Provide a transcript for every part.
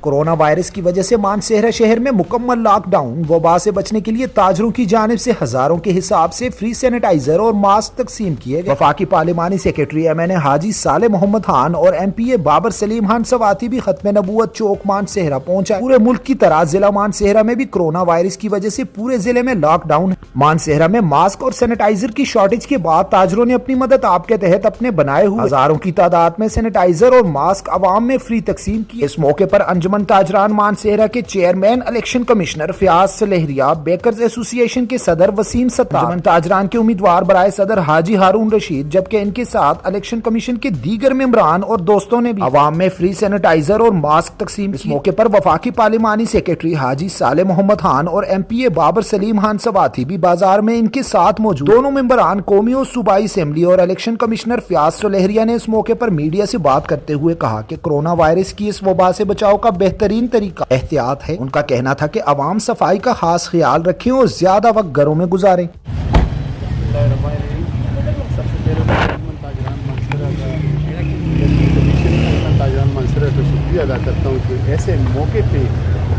Corona virus کی وجہ سے مانسہرہ شہر میں مکمل لاک ڈاؤن۔ وبا سے بچنے کے لیے تاجروں کی جانب سے ہزاروں کے حساب سے فری سینیٹائزر اور ماسک تقسیم کیے گئے۔ وفاقی پارلیمانی سیکرٹری MN حاجی صالح محمد خان اور MPA بابر سلیم خان سواتی بھی ختم نبوت چوک مانسہرہ پہنچا۔ پورے ملک کی طرح ضلع مانسہرہ میں بھی کورونا وائرس کی وجہ سے پورے ضلع میں لاک ڈاؤن ہے۔ مانسہرہ میں ماسک اور سینیٹائزر کی شارٹیج کے بعد تاجروں نے اپنی مدد آپ کے تحت اپنے بنائے ہوئے ہزاروں کی تعداد میں سینیٹائزر اور ماسک عوام میں فری تقسیم کی۔ اس موقع پر انجمن تاجران مانسہرہ کے chairman election commissioner Fayyaz Sulehria, bakers association کے صدر وسیم ستار، انجمن تاجران کے امیدوار برائے صدر حاجی ہارون رشید، جبکہ ان کے ساتھ الیکشن کمیشن کے دیگر ممبران اور دوستوں نے بھی عوام میں فری سینیٹائزر اور ماسک تقسیم کی۔ اس موقع پر وفاقی پارلیمانی سیکرٹری حاجی صالح محمد خان اور MPA بابر سلیم خان سواتی بھی بازار میں ان کے ساتھ موجود۔ دونوں ممبران قومی اور صوبائی اسمبلی اور الیکشن کمشنر فیاض سلیحریہ نے اس موقع پر میڈیا سے بات کرتے ہوئے کہا کہ کورونا وائرس کی اس وبا سے بچاؤ کا بہترین طریقہ احتیاط ہے۔ ان کا کہنا تھا کہ عوام صفائی کا خاص خیال رکھیں اور زیادہ وقت گھروں میں گزاریں۔ کا شکریہ ادا کرتا ہوں کہ ایسے موقع پہ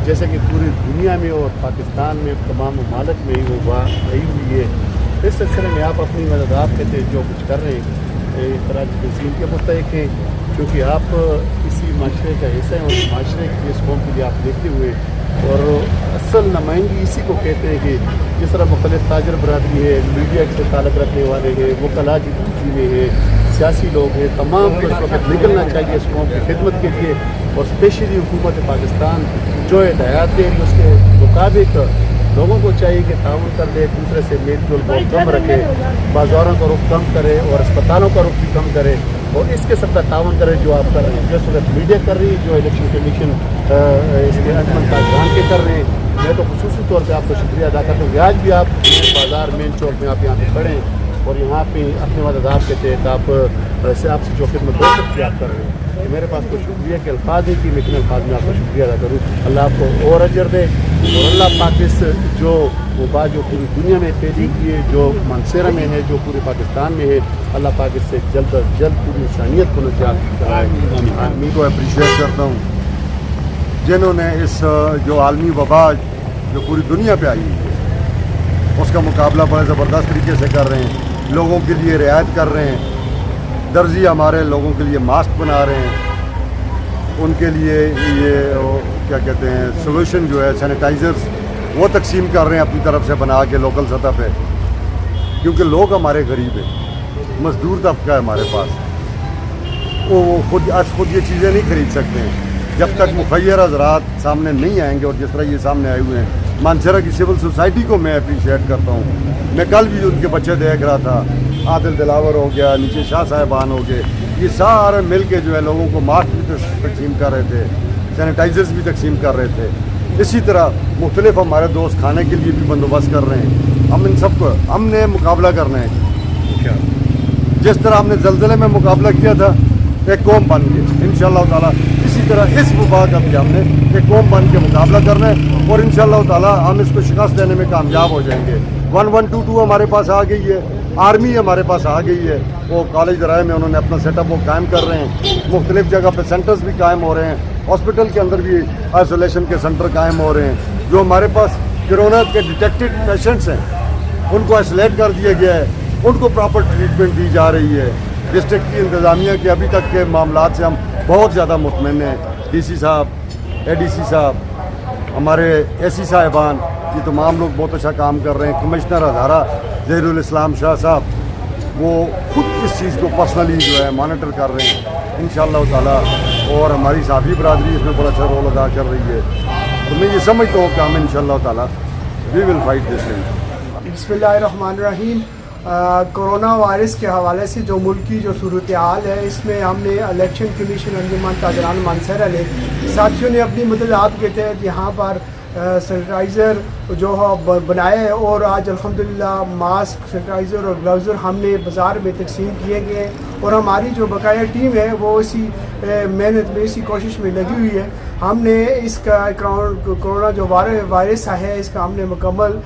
جیسے کہ پوری دنیا میں اور پاکستان میں تمام ممالک میں وہ بات آئی ہوئی ہے، اس سلسلے میں آپ اپنی مدد آپ کے جو کچھ کر رہے ہیں اس طرح کی تنظیم کے مستحق ہیں، کیونکہ آپ اسی معاشرے کا حصہ ہیں اور معاشرے کی اس قوم کے لیے آپ دیکھتے ہوئے اور اصل نمائندگی اسی کو کہتے ہیں کہ جس طرح مختلف تاجر برادری ہے، میڈیا سے تعلق رکھنے والے ہیں، وکلاء کی تنظیمیں ہیں، سیاسی لوگ ہیں، تمام کو اس وقت نکلنا چاہیے اس قوم کی خدمت کے لیے، اور اسپیشلی حکومت پاکستان جو ہدایات دے اس کے مطابق لوگوں کو چاہیے کہ تعاون کر دے، ایک دوسرے سے میل جول کو کم رکھے، بازاروں کا رخ کم کرے اور اسپتالوں کا رخ بھی کم کرے، اور اس کے سب کا تعاون کرے جو آپ کر رہے ہیں، جو اس وقت میڈیا کر رہی ہے، جو الیکشن کمیشن اس کے انجمن تاجران کے کر رہے ہیں۔ میں تو خصوصی طور پہ آپ کا شکریہ ادا کرتا ہوں کہ آج بھی آپ بازار مین چوک میں آپ یہاں پہ کھڑے ہیں اور یہاں پہ اپنے مدد آپ کے تحت آپ سے جو خدمت ہو سکتی ہے آپ کر رہے ہیں۔ میرے پاس کوئی شکریہ کے الفاظ ہے کہ میں کن الفاظ میں آپ کا شکریہ ادا کروں۔ اللہ آپ کو اور اجر دے، اور اللہ پاک اس جو وبا جو پوری دنیا میں پھیلی کی ہے، جو مانسہرہ میں ہے، جو پورے پاکستان میں ہے، اللہ پاک اس سے جلد از جلد پوری انسانیت کو نجات کرائے۔ آدمی کو اپریشیٹ کرتا ہوں جنہوں نے اس جو عالمی وبا جو پوری دنیا پہ آئی ہے اس کا مقابلہ بڑے زبردست طریقے سے کر رہے ہیں، لوگوں کے لیے رعایت کر رہے ہیں، درزی ہمارے لوگوں کے لیے ماسک بنا رہے ہیں، ان کے لیے یہ کیا کہتے ہیں سولوشن جو ہے سینیٹائزرز وہ تقسیم کر رہے ہیں اپنی طرف سے بنا کے لوکل سطح پہ، کیونکہ لوگ ہمارے غریب ہیں، مزدور طبقہ ہے ہمارے پاس، وہ خود یہ چیزیں نہیں خرید سکتے ہیں جب تک مخیر حضرات سامنے نہیں آئیں گے، اور جس طرح یہ سامنے آئے ہوئے ہیں۔ مانسہرہ کی سول سوسائٹی کو میں اپریشیٹ کرتا ہوں، میں کل بھی ان کے بچے دیکھ رہا تھا، عادل دلاور ہو گیا، نیچے شاہ صاحبان ہو گئے، یہ سارے مل کے جو ہے لوگوں کو ماسک بھی تقسیم کر رہے تھے، سینیٹائزرز بھی تقسیم کر رہے تھے۔ اسی طرح مختلف ہمارے دوست کھانے کے لیے بھی بندوبست کر رہے ہیں۔ ہم ان سب کو ہم نے مقابلہ کرنا ہے، جس طرح ہم نے زلزلے میں مقابلہ کیا تھا ایک قوم بن کے، انشاءاللہ تعالیٰ اسی طرح اس وبا کا بھی ہم نے ایک قوم بن کے مقابلہ کرنا ہے، اور انشاءاللہ تعالیٰ ہم اس کو شکست دینے میں کامیاب ہو جائیں گے۔ 1122 ہمارے پاس آ گئی ہے، آرمی ہمارے پاس آ گئی ہے، وہ کالج درائے میں انہوں نے اپنا سیٹ اپ وہ قائم کر رہے ہیں، مختلف جگہ پہ سینٹرز بھی قائم ہو رہے ہیں، ہاسپٹل کے اندر بھی آئسولیشن کے سینٹر قائم ہو رہے ہیں۔ جو ہمارے پاس کرونا کے ڈیٹیکٹڈ پیشنٹس ہیں ان کو آئسولیٹ کر دیا گیا ہے، ان کو پراپر ٹریٹمنٹ دی جا رہی ہے۔ ڈسٹرکٹ کی انتظامیہ کے ابھی تک کے معاملات سے ہم بہت زیادہ مطمئن ہیں۔ DC صاحب، ADC صاحب، ہمارے AC صاحبان، یہ تمام لوگ بہت اچھا کام کر رہے ہیں۔ کمشنر ہزارہ ظہیر الاسلام شاہ صاحب وہ خود اس چیز کو پرسنلی جو ہے مانیٹر کر رہے ہیں انشاءاللہ تعالیٰ، اور ہماری صحافی برادری اس میں بڑا اچھا رول ادا کر رہی ہے۔ تو میں یہ سمجھتا ہوں کہ ہم انشاءاللہ تعالیٰ وی ول فائٹ دس تھنگ۔ بسم اللہ الرحمن الرحیم۔ کورونا وائرس کے حوالے سے جو ملک کی جو صورتحال ہے، اس میں ہم نے الیکشن کمیشن انجمن تاجران مانسہرہ نے ساتھیوں نے اپنی مدد آپ کے تحت یہاں پر سینیٹائزر جو بنائے ہیں، اور آج الحمدللہ ماسک، سینیٹائزر اور گلوزر ہم نے بازار میں تقسیم کیے گئے، اور ہماری جو بقایا ٹیم ہے وہ اسی محنت میں، اسی کوشش میں لگی ہوئی ہے۔ ہم نے اس کا کورونا جو وائرس ہے اس کا ہم نے مکمل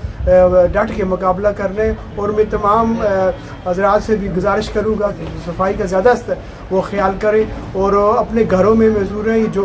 ڈٹ کے مقابلہ کرنے، اور میں تمام حضرات سے بھی گزارش کروں گا کہ صفائی کا زیادہ وہ خیال کریں اور اپنے گھروں میں محظور رہیں۔ جو